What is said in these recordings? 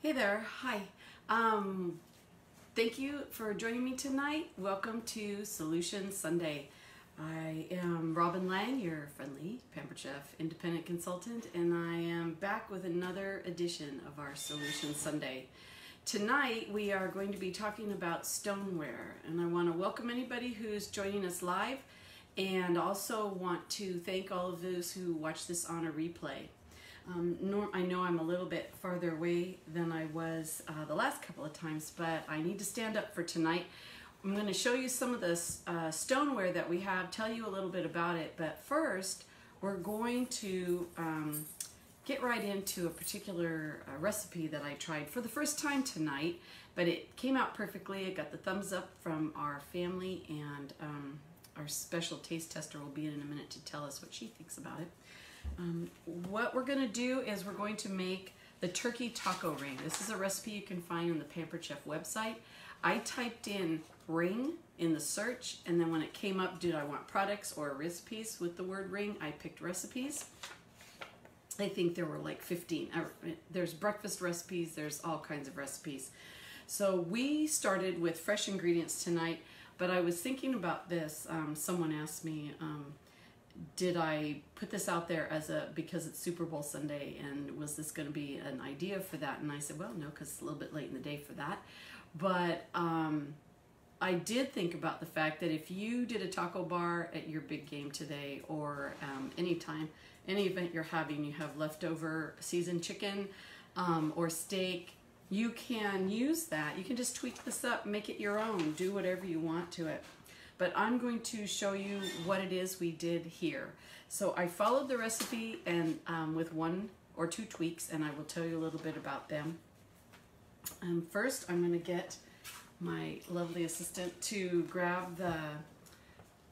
Hey there, hi. Thank you for joining me tonight. Welcome to Solution Sunday. I am Robin Lang, your friendly Pampered Chef independent consultant, and I am back with another edition of our Solution Sunday. Tonight we are going to be talking about stoneware, and I want to welcome anybody who's joining us live, and also want to thank all of those who watch this on a replay. I know I'm a little bit farther away than I was the last couple of times, but I need to stand up for tonight. I'm going to show you some of the stoneware that we have, tell you a little bit about it, but first we're going to get right into a particular recipe that I tried for the first time tonight, but it came out perfectly. It got the thumbs up from our family, and our special taste tester will be in a minute to tell us what she thinks about it. What we're going to do is we're going to make the turkey taco ring. This is a recipe you can find on the Pampered Chef website. I typed in ring in the search, and then when it came up, did I want products or recipes with the word ring, I picked recipes. I think there were like 15. There's breakfast recipes, there's all kinds of recipes. So we started with fresh ingredients tonight, but I was thinking about this. Someone asked me, did I put this out there because it's Super Bowl Sunday, and was this going to be an idea for that? And I said, well, no, because it's a little bit late in the day for that. But I did think about the fact that if you did a taco bar at your big game today, or anytime, any event you're having, you have leftover seasoned chicken or steak, you can use that. You can just tweak this up, make it your own, do whatever you want to it. But I'm going to show you what it is we did here. So I followed the recipe and with one or two tweaks, and I will tell you a little bit about them. First, I'm going to get my lovely assistant to grab the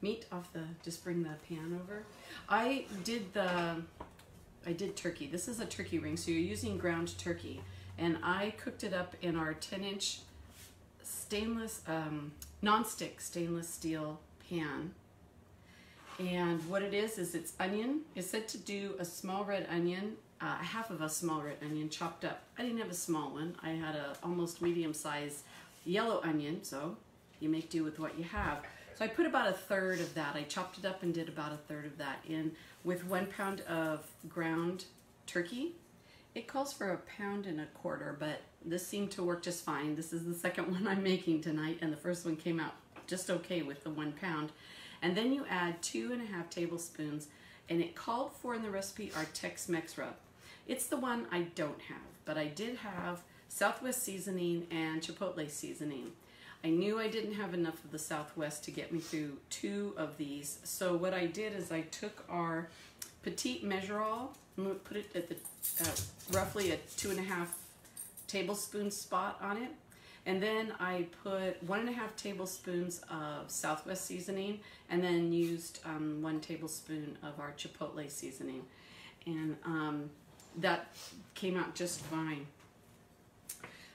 meat off just bring the pan over. I did turkey. This is a turkey ring, so you're using ground turkey. And I cooked it up in our 10-inch stainless, non-stick stainless steel pan. And what it is it's onion. It's said to do a small red onion, half of a small red onion chopped up. I didn't have a small one. I had a almost medium-sized yellow onion, so you make do with what you have. So I put about a third of that. I chopped it up and did about a third of that in with 1 pound of ground turkey. It calls for 1.25 pounds, but this seemed to work just fine. This is the second one I'm making tonight, and the first one came out just okay with the 1 pound. And then you add 2.5 tablespoons, and it called for in the recipe our Tex-Mex rub. It's the one I don't have, but I did have Southwest seasoning and Chipotle seasoning. I knew I didn't have enough of the Southwest to get me through 2 of these, so what I did is I took our Petite Measure-all, put it at the roughly a 2.5 tablespoon spot on it, and then I put 1.5 tablespoons of Southwest seasoning, and then used 1 tablespoon of our Chipotle seasoning, and that came out just fine.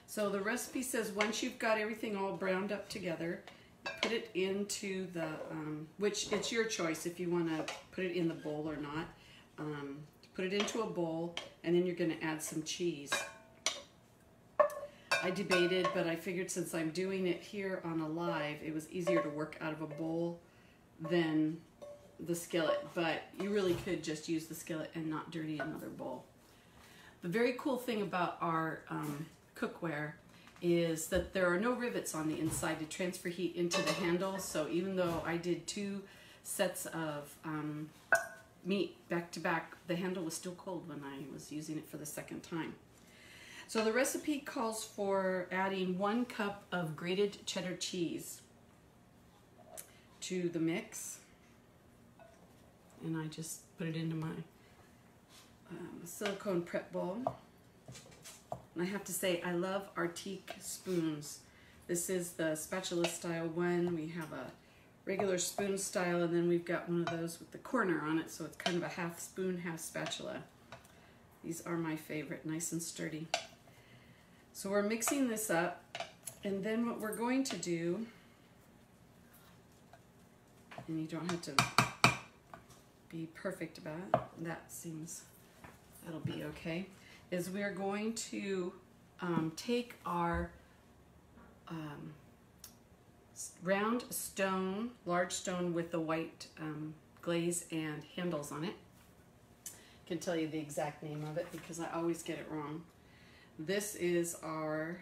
So the recipe says once you've got everything all browned up together, put it into the, which it's your choice if you want to put it in the bowl or not. Put it into a bowl, and then you're going to add some cheese. I debated, but I figured since I'm doing it here on a live, it was easier to work out of a bowl than the skillet, but you really could just use the skillet and not dirty another bowl. The very cool thing about our cookware is that there are no rivets on the inside to transfer heat into the handle, so even though I did 2 sets of meat back to back, the handle was still cold when I was using it for the second time. So the recipe calls for adding 1 cup of grated cheddar cheese to the mix, and I just put it into my silicone prep bowl. And I have to say, I love Artique spoons. This is the spatula style one. We have a regular spoon style, and then we've got one of those with the corner on it, so it's kind of a half spoon, half spatula. These are my favorite, nice and sturdy. So we're mixing this up, and then what we're going to do, and you don't have to be perfect about it, that'll be okay, is we're going to take our round stone, large stone with the white glaze and handles on it. I can tell you the exact name of it because I always get it wrong. This is our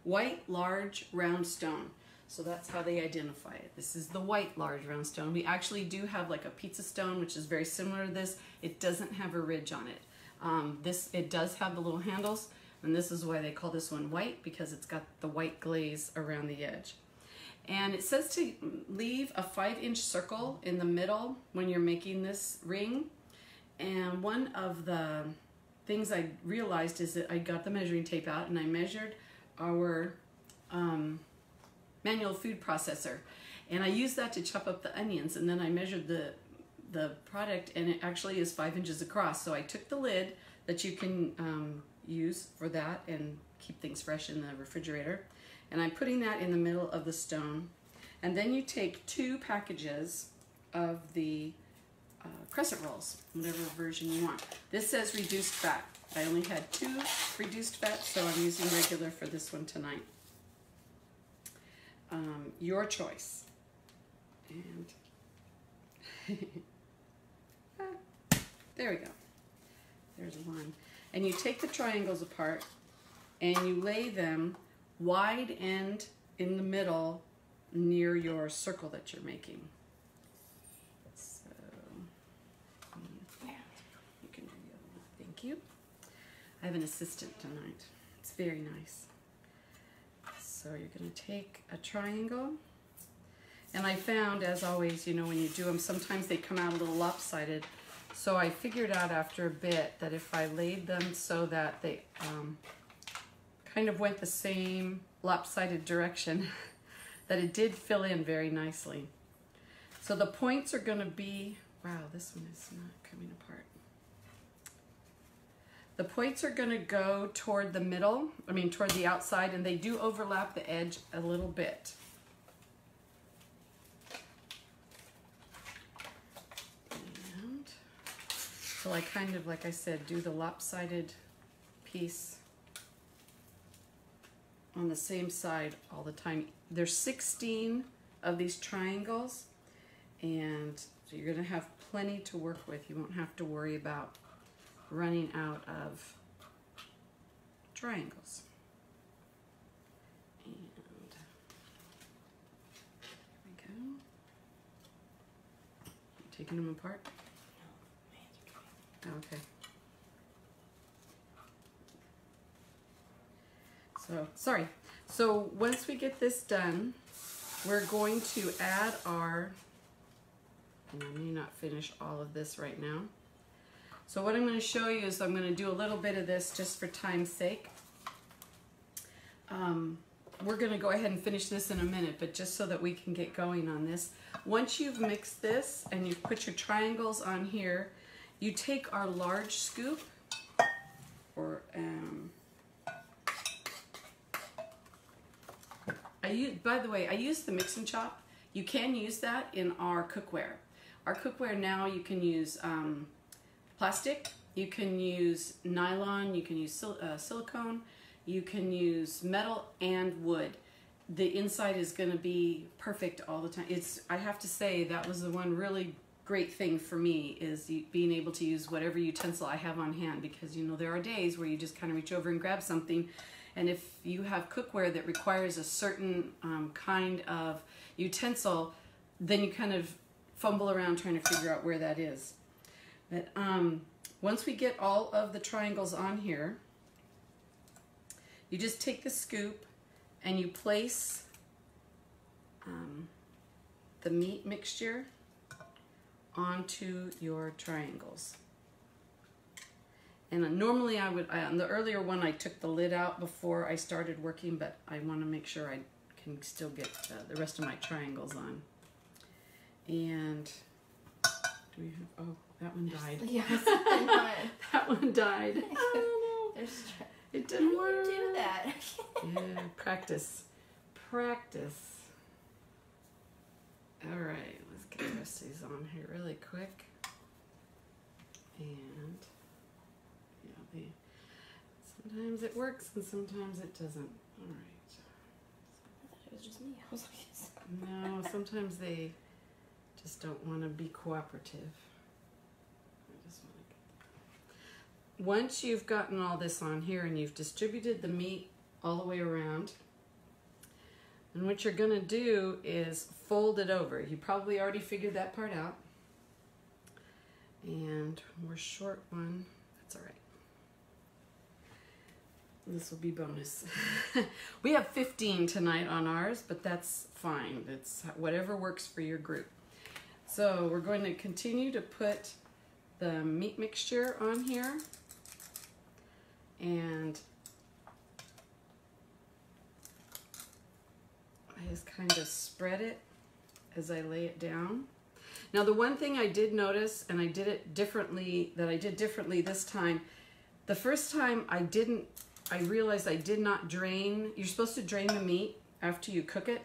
white large round stone. So that's how they identify it. This is the white large round stone. We actually do have like a pizza stone, which is very similar to this. It doesn't have a ridge on it. It does have the little handles, and this is why they call this one white, because it's got the white glaze around the edge. And it says to leave a 5-inch circle in the middle when you're making this ring. And one of the things I realized is that I got the measuring tape out and I measured our manual food processor, and I used that to chop up the onions, and then I measured the product, and it actually is 5 inches across. So I took the lid that you can use for that and keep things fresh in the refrigerator, and I'm putting that in the middle of the stone. And then you take 2 packages of the crescent rolls, whatever version you want. This says reduced fat. I only had 2 reduced fat, so I'm using regular for this one tonight. Your choice. And there we go. There's one. And you take the triangles apart and you lay them wide end in the middle near your circle that you're making. So you can do the other one. Thank you. I have an assistant tonight. It's very nice. So you're going to take a triangle, and I found, as always, you know, when you do them, sometimes they come out a little lopsided. So I figured out after a bit that if I laid them so that they kind of went the same lopsided direction, that it did fill in very nicely. So the points are going to be, wow, this one is not coming apart. The points are going to go toward the middle, toward the outside, and they do overlap the edge a little bit. And so I kind of, like I said, do the lopsided piece on the same side all the time. There's 16 of these triangles, and so you're going to have plenty to work with. You won't have to worry about running out of triangles. And there we go. You taking them apart? No, okay. So, sorry. So once we get this done, we're going to add our, and I may not finish all of this right now. So what I'm going to show you is I'm going to do a little bit of this just for time's sake. We're going to go ahead and finish this in a minute, but just so that we can get going on this. Once you've mixed this and you've put your triangles on here, you take our large scoop, or by the way, I use the mix and chop. You can use that in our cookware. Our cookware now, you can use plastic, you can use nylon, you can use silicone, you can use metal and wood. The inside is going to be perfect all the time. I have to say, that was the one really great thing for me, is being able to use whatever utensil I have on hand, because you know there are days where you just kind of reach over and grab something, and if you have cookware that requires a certain kind of utensil, then you kind of fumble around trying to figure out where that is. But once we get all of the triangles on here, you just take the scoop and you place the meat mixture onto your triangles. And normally I would, on the earlier one, I took the lid out before I started working, but I want to make sure I can still get the rest of my triangles on. And do we have, oh, that one died. Yes, that one died. Oh no. It didn't work. How do you do that? Yeah, practice. Practice. All right, let's get the rest of these on here really quick. And Sometimes it works and sometimes it doesn't. All right. I thought it was just me. I was like, yes. No, sometimes they just don't want to be cooperative. I just want to get... Once you've gotten all this on here and you've distributed the meat all the way around, and what you're going to do is fold it over. You probably already figured that part out. And we're short one. That's all right. This will be bonus. We have 15 tonight on ours, but that's fine. It's whatever works for your group. So we're going to continue to put the meat mixture on here. And I just kind of spread it as I lay it down. Now the one thing I did notice, and I did it differently, that I did differently this time, the first time I realized I did not drain. You're supposed to drain the meat after you cook it,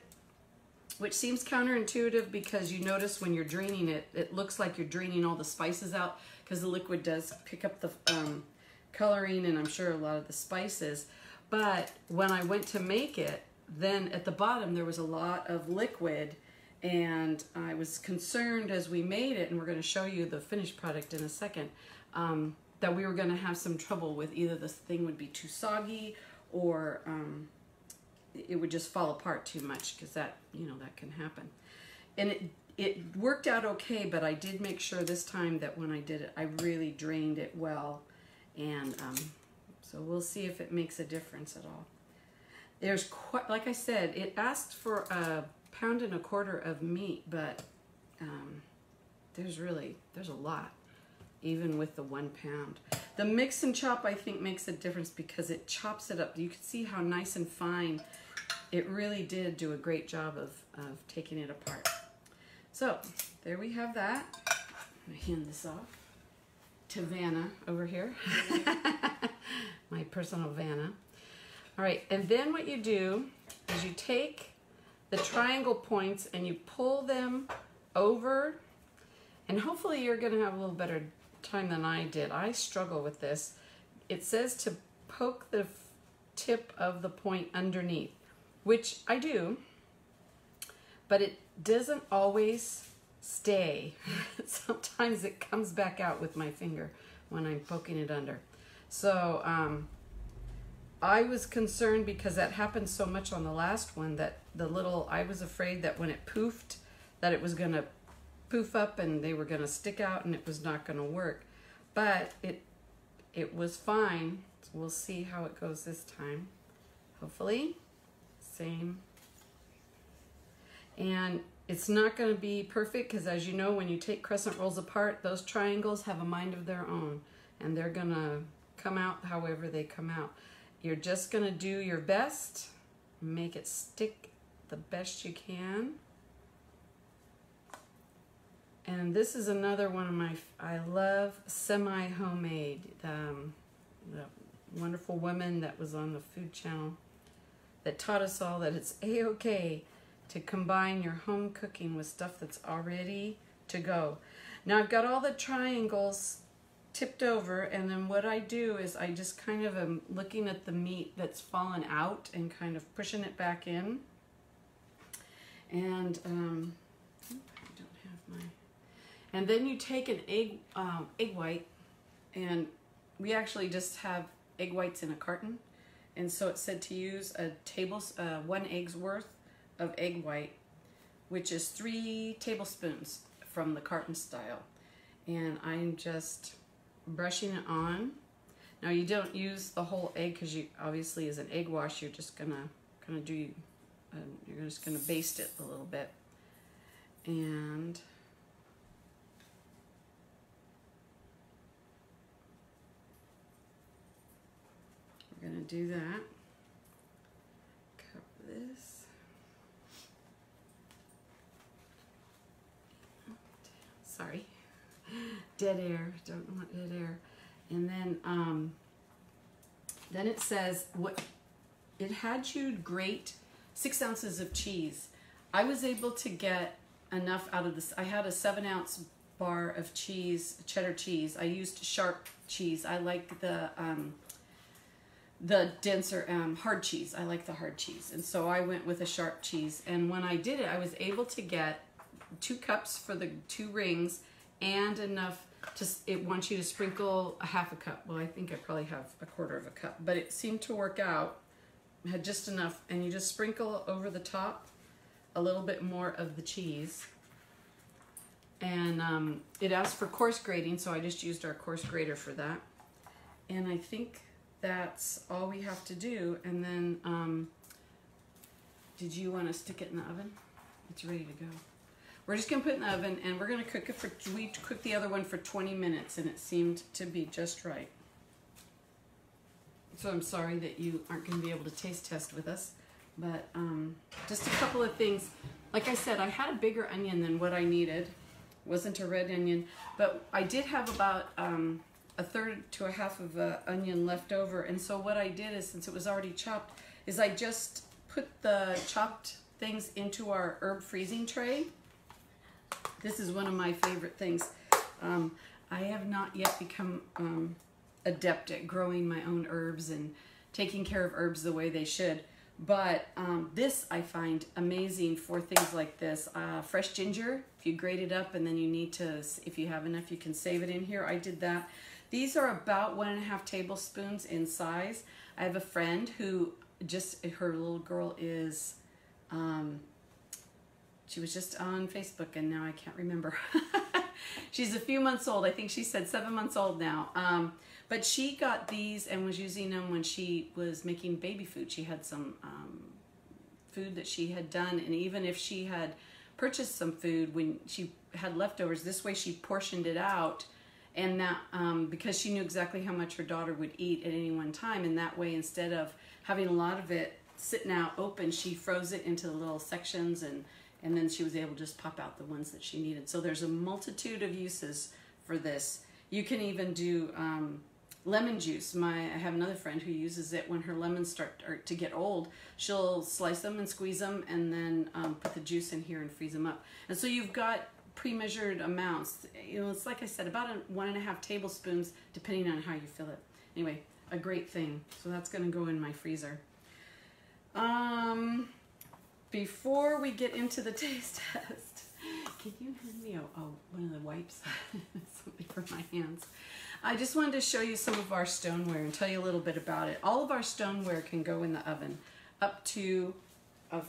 which seems counterintuitive because you notice when you're draining it, it looks like you're draining all the spices out because the liquid does pick up the coloring and I'm sure a lot of the spices. But when I went to make it, then at the bottom there was a lot of liquid, and I was concerned as we made it, and we're going to show you the finished product in a second, that we were going to have some trouble with either the thing would be too soggy or it would just fall apart too much, because that, you know, that can happen. And it worked out okay, but I did make sure this time that when I did it, I really drained it well, and so we'll see if it makes a difference at all. There's quite, like I said, it asked for 1.25 pounds of meat, but there's a lot, even with the 1 pound. The mix and chop, I think, makes a difference because it chops it up. You can see how nice and fine. It really did do a great job of taking it apart. So there we have that. I'm gonna hand this off to Vanna over here. My personal Vanna. All right, and then what you do is you take the triangle points and you pull them over, and hopefully you're gonna have a little better time than I did. I struggle with this. It says to poke the tip of the point underneath, which I do, but it doesn't always stay. Sometimes it comes back out with my finger when I'm poking it under. So I was concerned because that happened so much on the last one that I was afraid that when it poofed, that it was gonna poof up and they were gonna stick out and it was not gonna work. But it was fine. So we'll see how it goes this time. Hopefully, same. And it's not gonna be perfect because, as you know, when you take crescent rolls apart, those triangles have a mind of their own and they're gonna come out however they come out. You're just gonna do your best, make it stick the best you can. And this is another one of my, I love semi-homemade. The wonderful woman that was on the Food Channel that taught us all that it's a-okay to combine your home cooking with stuff that's already to go. Now I've got all the triangles tipped over, and then what I do is I just kind of am looking at the meat that's fallen out and kind of pushing it back in. And I don't have my. And then you take an egg white, and we actually just have egg whites in a carton, and so it said to use 1 egg's worth of egg white, which is 3 tablespoons from the carton style, and I'm just brushing it on. Now you don't use the whole egg because you obviously, as an egg wash, you're just gonna kind of do, you're just gonna baste it a little bit, and we're gonna do that. Cover this. Sorry. Dead air, don't want dead air. And then it says what it had you grate 6 ounces of cheese. I was able to get enough out of this. I had a 7-ounce bar of cheese, cheddar cheese. I used sharp cheese. I like the the denser hard cheese. I like the hard cheese, and so I went with a sharp cheese. And when I did it, I was able to get 2 cups for the 2 rings, and enough to, it wants you to sprinkle a half a cup. Well, I think I probably have a quarter of a cup, but it seemed to work out. Had just enough, and you just sprinkle over the top a little bit more of the cheese. And it asked for coarse grating, so I just used our coarse grater for that. And I think that's all we have to do. And then, did you want to stick it in the oven? It's ready to go. We're just gonna put it in the oven, and we're gonna cook it for, we cooked the other one for 20 minutes, and it seemed to be just right. So I'm sorry that you aren't gonna be able to taste test with us, but just a couple of things. Like I said, I had a bigger onion than what I needed. It wasn't a red onion, but I did have about a third to a half of an onion left over. And so what I did is, since it was already chopped, is I just put the chopped things into our herb freezing tray. This is one of my favorite things. I have not yet become adept at growing my own herbs and taking care of herbs the way they should. But this I find amazing for things like this. Fresh ginger, if you grate it up and then you need to, if you have enough, you can save it in here. I did that. These are about 1.5 tablespoons in size. I have a friend who just, her little girl is, she was just on Facebook and now I can't remember. She's a few months old. I think she said 7 months old now. But she got these and was using them when she was making baby food. She had some food that she had done, and even if she had purchased some food when she had leftovers, this way she portioned it out, and that because she knew exactly how much her daughter would eat at any one time, and that way instead of having a lot of it sitting out open, she froze it into the little sections, and then she was able to just pop out the ones that she needed. So there's a multitude of uses for this. You can even do lemon juice. I have another friend who uses it when her lemons start to get old. She'll slice them and squeeze them and then put the juice in here and freeze them up. And so you've got pre-measured amounts. You know, it's like I said, about 1.5 tablespoons depending on how you fill it. Anyway, a great thing. So that's going to go in my freezer. Before we get into the taste test, can you hand me one of the wipes? Something for my hands. I just wanted to show you some of our stoneware and tell you a little bit about it. All of our stoneware can go in the oven up to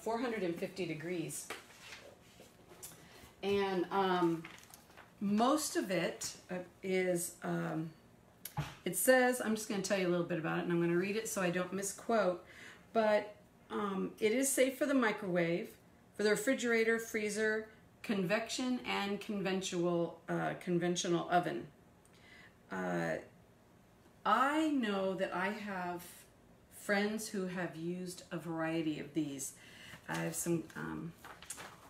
450 degrees. And most of it is, it says, I'm just going to tell you a little bit about it, and I'm going to read it so I don't misquote, but it is safe for the microwave, for the refrigerator, freezer, convection, and conventional oven. I know that I have friends who have used a variety of these. I have some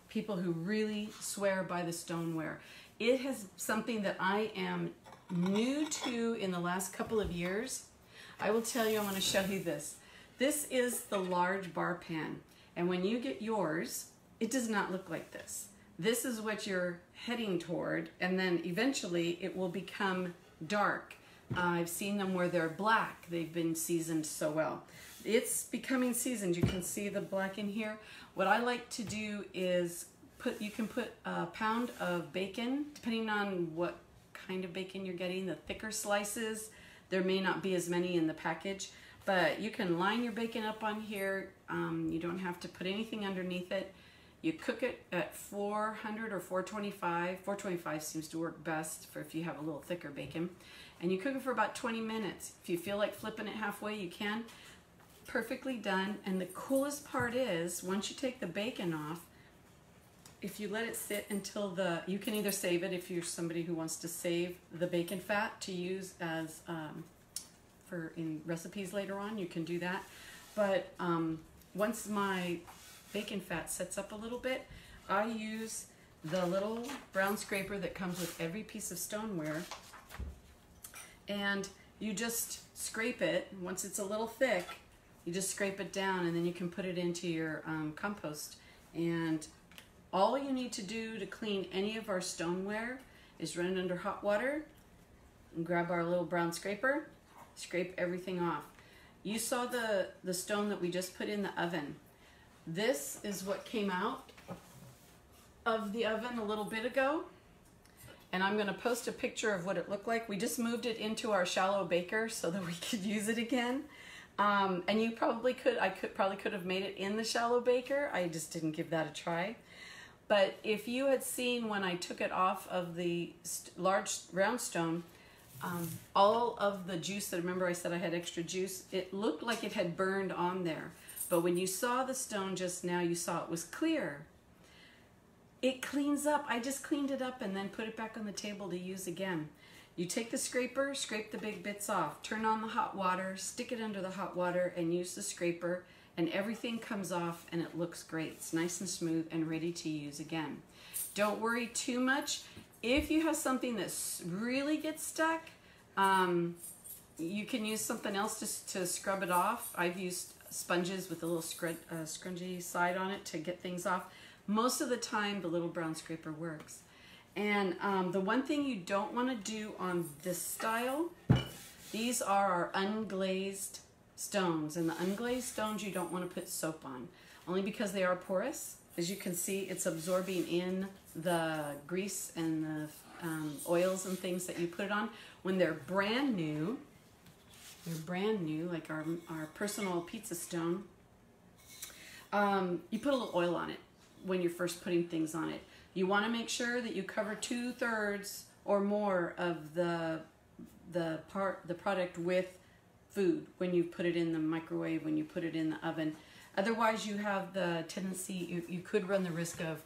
people who really swear by the stoneware. It has something that I am new to in the last couple of years. I will tell you, I want to show you this. This is the large bar pan, and when you get yours, it does not look like this. This is what you're heading toward, and then eventually it will become dark. I've seen them where they're black. They've been seasoned so well. It's becoming seasoned. You can see the black in here. What I like to do is you can put a pound of bacon, depending on what kind of bacon you're getting. The thicker slices, there may not be as many in the package, but you can line your bacon up on here. You don't have to put anything underneath it. You cook it at 400 or 425. 425 seems to work best for if you have a little thicker bacon. And you cook it for about 20 minutes. If you feel like flipping it halfway, you can. Perfectly done. And the coolest part is, once you take the bacon off, if you let it sit until you can either save it if you're somebody who wants to save the bacon fat to use as in recipes later on, you can do that. But once my bacon fat sets up a little bit, I use the little brown scraper that comes with every piece of stoneware, and you just scrape it. Once it's a little thick, you just scrape it down, and then you can put it into your compost. And all you need to do to clean any of our stoneware is run it under hot water and grab our little brown scraper, scrape everything off. you saw the stone that we just put in the oven. This is what came out of the oven a little bit ago. And I'm going to post a picture of what it looked like. We just moved it into our shallow baker so that we could use it again. And you probably could, probably could have made it in the shallow baker. I just didn't give that a try. But if you had seen when I took it off of the large round stone, all of the juice that, remember I said I had extra juice, it looked like it had burned on there. But when you saw the stone just now, you saw it was clear. It cleans up. I just cleaned it up and then put it back on the table to use again. You take the scraper, scrape the big bits off, turn on the hot water, stick it under the hot water and use the scraper, and everything comes off and it looks great. It's nice and smooth and ready to use again. Don't worry too much. If you have something that really gets stuck, you can use something else to scrub it off. I've used sponges with a little scrungy side on it to get things off. Most of the time, the little brown scraper works. And the one thing you don't want to do on this style, these are our unglazed stones. And the unglazed stones you don't want to put soap on, only because they are porous. As you can see, it's absorbing in the grease and the oils and things that you put it on. When they're brand new, like our personal pizza stone, you put a little oil on it when you're first putting things on it. You want to make sure that you cover 2/3 or more of the product with food when you put it in the microwave, when you put it in the oven. Otherwise, you have the tendency, you could run the risk of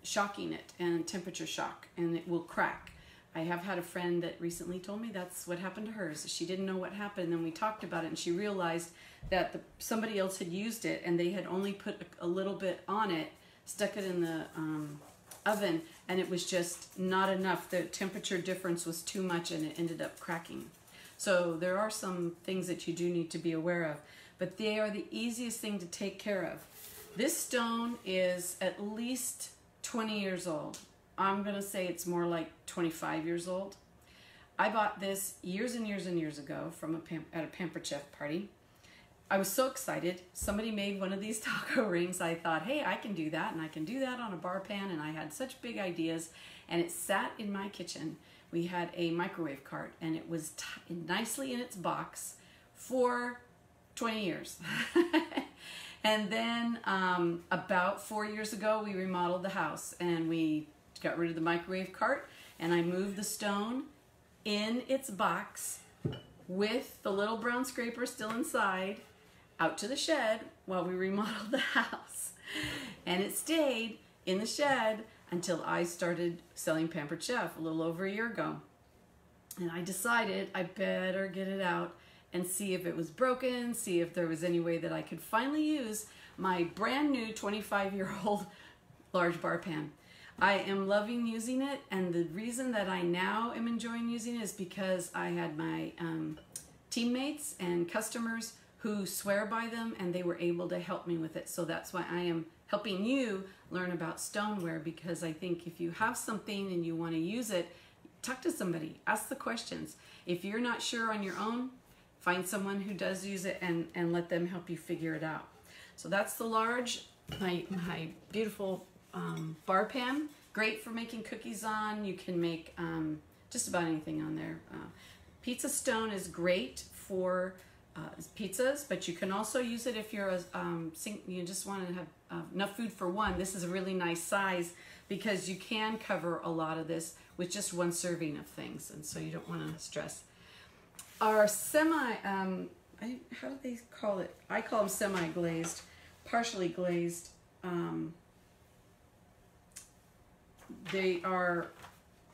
shocking it and temperature shock, and it will crack. I have had a friend that recently told me that's what happened to hers. She didn't know what happened, and then we talked about it, and she realized that somebody else had used it, and they had only put a little bit on it, stuck it in the oven, and it was just not enough. The temperature difference was too much, and it ended up cracking. So there are some things that you do need to be aware of, but they are the easiest thing to take care of. This stone is at least 20 years old. I'm gonna say it's more like 25 years old. I bought this years and years and years ago from at a Pampered Chef party. I was so excited. Somebody made one of these taco rings. I thought, hey, I can do that, and I can do that on a bar pan, and I had such big ideas, and it sat in my kitchen. We had a microwave cart, and it was nicely in its box for 20 years. And then about 4 years ago, we remodeled the house, and we got rid of the microwave cart, and I moved the stone in its box with the little brown scraper still inside out to the shed while we remodeled the house. And it stayed in the shed until I started selling Pampered Chef a little over a year ago. And I decided I better get it out and see if it was broken, see if there was any way that I could finally use my brand new 25-year-old large bar pan. I am loving using it, and the reason that I now am enjoying using it is because I had my teammates and customers who swear by them, and they were able to help me with it. So that's why I am helping you learn about stoneware, because I think if you have something and you want to use it, talk to somebody, ask the questions. If you're not sure on your own, find someone who does use it and let them help you figure it out. So that's the large, my beautiful bar pan. Great for making cookies on. You can make just about anything on there. Pizza stone is great for pizzas, but you can also use it if you're you just want to have enough food for one. This is a really nice size because you can cover a lot of this with just one serving of things, and so you don't want to stress. Our semi, how do they call it? I call them semi-glazed, partially glazed. They are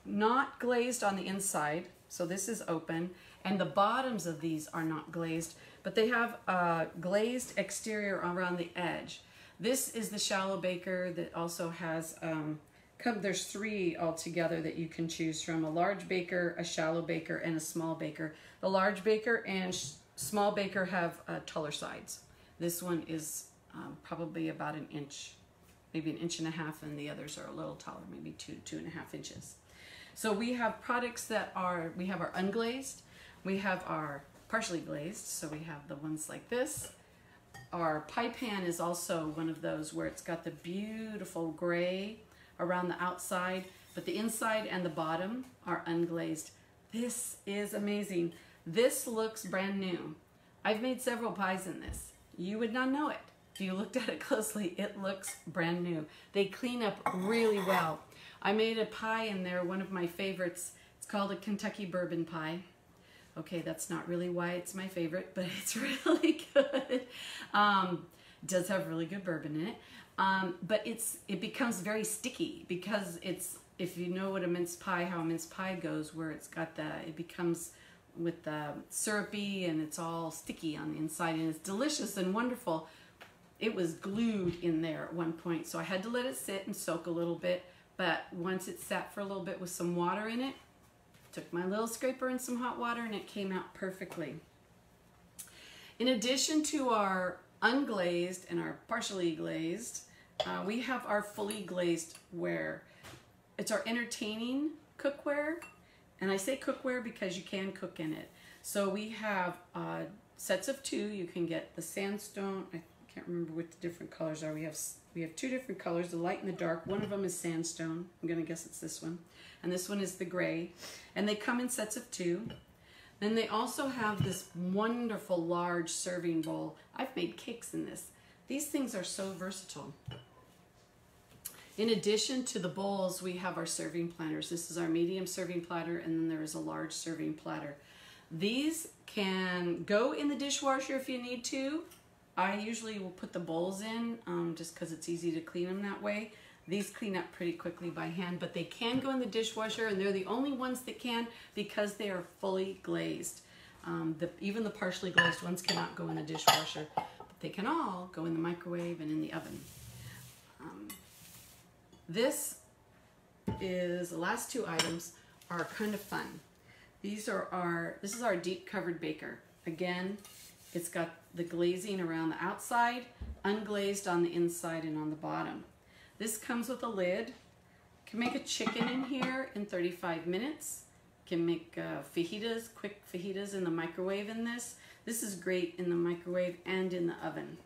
not glazed on the inside, so this is open, and the bottoms of these are not glazed, but they have a glazed exterior around the edge. This is the shallow baker that also has, there's 3 altogether that you can choose from: a large baker, a shallow baker, and a small baker. The large baker and small baker have taller sides. This one is probably about an inch, maybe an inch and a half, and the others are a little taller, maybe 2.5 inches. So we have products that are, we have our unglazed, we have our partially glazed, so we have the ones like this. Our pie pan is also one of those where it's got the beautiful gray around the outside, but the inside and the bottom are unglazed. This is amazing. This looks brand new. I've made several pies in this. You would not know it. If you looked at it closely, it looks brand new. They clean up really well. I made a pie in there, one of my favorites. It's called a Kentucky bourbon pie. Okay, that's not really why it's my favorite, but it's really good. It does have really good bourbon in it. But it becomes very sticky because it's, if you know what a mince pie, how a mince pie goes, where it's got it becomes with the syrupy and it's all sticky on the inside, and it's delicious and wonderful. It was glued in there at one point, so I had to let it sit and soak a little bit, but once it sat for a little bit with some water in it, took my little scraper and some hot water and it came out perfectly. In addition to our unglazed and our partially glazed, we have our fully glazed ware. It's our entertaining cookware, and I say cookware because you can cook in it. So we have sets of two. You can get the sandstone. I can't remember what the different colors are. We have two different colors, the light and the dark. One of them is sandstone. I'm gonna guess it's this one. And this one is the gray. And they come in sets of two. Then they also have this wonderful large serving bowl. I've made cakes in this. These things are so versatile. In addition to the bowls, we have our serving platters. This is our medium serving platter, and then there is a large serving platter. These can go in the dishwasher if you need to. I usually will put the bowls in just because it's easy to clean them that way. These clean up pretty quickly by hand, but they can go in the dishwasher, and they're the only ones that can because they are fully glazed. Even the partially glazed ones cannot go in the dishwasher, but they can all go in the microwave and in the oven. The last two items are kind of fun. This is our deep covered baker. Again, it's got the glazing around the outside, unglazed on the inside and on the bottom. This comes with a lid. You can make a chicken in here in 35 minutes. You can make fajitas, quick fajitas in the microwave in this. This is great in the microwave and in the oven.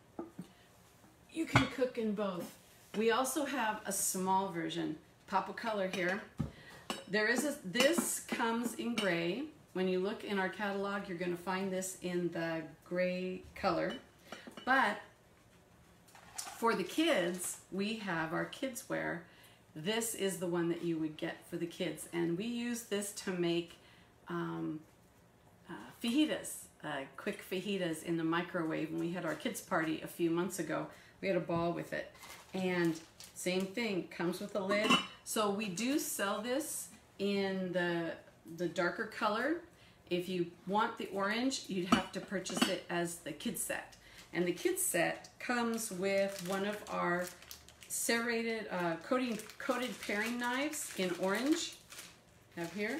You can cook in both. We also have a small version. Pop a color here. This comes in gray. When you look in our catalog, you're going to find this in the gray color. But for the kids, we have our kids wear. This is the one that you would get for the kids. And we use this to make fajitas, quick fajitas in the microwave. When we had our kids party a few months ago, we had a ball with it. And same thing, comes with a lid. So we do sell this in the darker color. If you want the orange, you'd have to purchase it as the kids set. And the kids set comes with one of our serrated, coated paring knives in orange. I have here.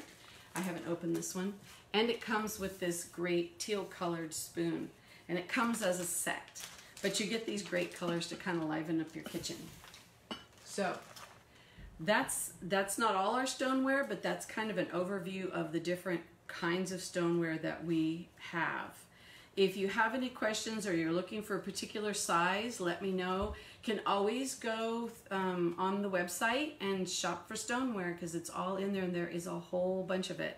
I haven't opened this one. And it comes with this great teal colored spoon. And it comes as a set. But you get these great colors to kind of liven up your kitchen. So that's not all our stoneware, but that's kind of an overview of the different kinds of stoneware that we have. If you have any questions or you're looking for a particular size, let me know. You can always go on the website and shop for stoneware because it's all in there, and there is a whole bunch of it.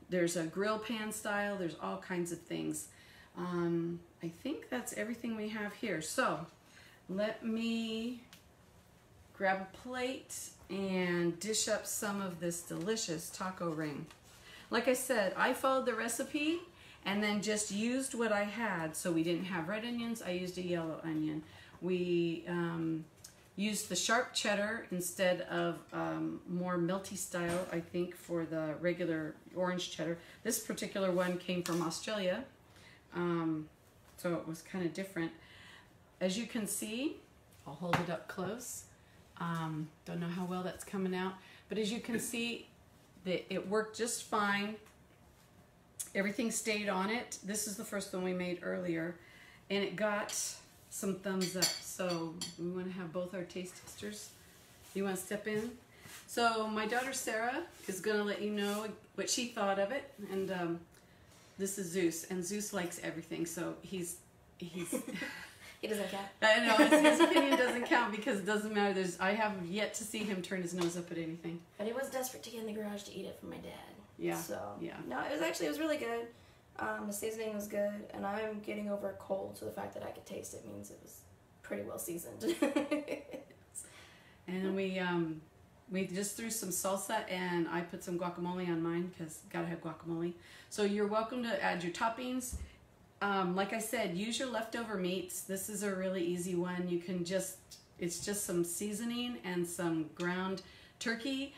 There's a grill pan style, there's all kinds of things. I think that's everything we have here. So let me grab a plate and dish up some of this delicious taco ring. Like I said, I followed the recipe and then just used what I had. So we didn't have red onions, I used a yellow onion. We used the sharp cheddar instead of more melty style, I think, for the regular orange cheddar. This particular one came from Australia. So it was kind of different. As you can see, I'll hold it up close. Don't know how well that's coming out, but as you can see, it worked just fine. Everything stayed on it. This is the first one we made earlier, and it got some thumbs up. So we want to have both our taste testers. You want to step in? So my daughter Sarah is going to let you know what she thought of it, and This is Zeus, and Zeus likes everything, so he's He doesn't count. I know his opinion doesn't count because it doesn't matter. I have yet to see him turn his nose up at anything. But he was desperate to get in the garage to eat it from my dad. Yeah. So yeah. No, it was really good. The seasoning was good, and I'm getting over a cold, so the fact that I could taste it means it was pretty well seasoned. And we just threw some salsa, and I put some guacamole on mine because gotta have guacamole. So you're welcome to add your toppings. Like I said, use your leftover meats. This is a really easy one. You can it's just some seasoning and some ground turkey,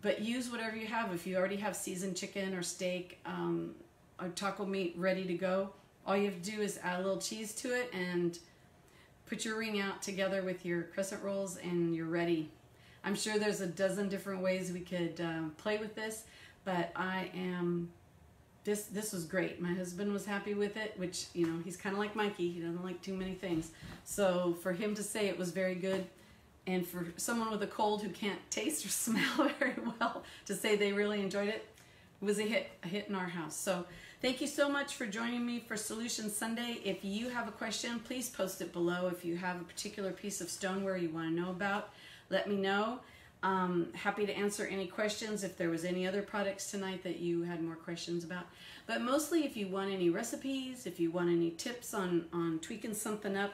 but use whatever you have. If you already have seasoned chicken or steak or taco meat ready to go, all you have to do is add a little cheese to it and put your ring out together with your crescent rolls, and you're ready. I'm sure there's a dozen different ways we could play with this, but this was great. My husband was happy with it, which, you know, he's kind of like Mikey. He doesn't like too many things. So for him to say it was very good, and for someone with a cold who can't taste or smell very well to say they really enjoyed it, it was a hit in our house. So thank you so much for joining me for Solution Sunday. If you have a question, please post it below. If you have a particular piece of stoneware you want to know about, let me know. Happy to answer any questions if there was any other products tonight that you had more questions about. But mostly if you want any recipes, if you want any tips on tweaking something up,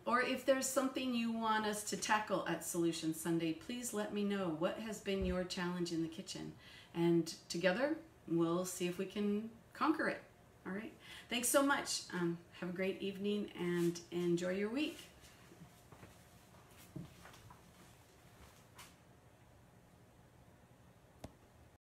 or if there's something you want us to tackle at Solution Sunday, please let me know. What has been your challenge in the kitchen? And together, we'll see if we can conquer it. All right. Thanks so much. Have a great evening and enjoy your week.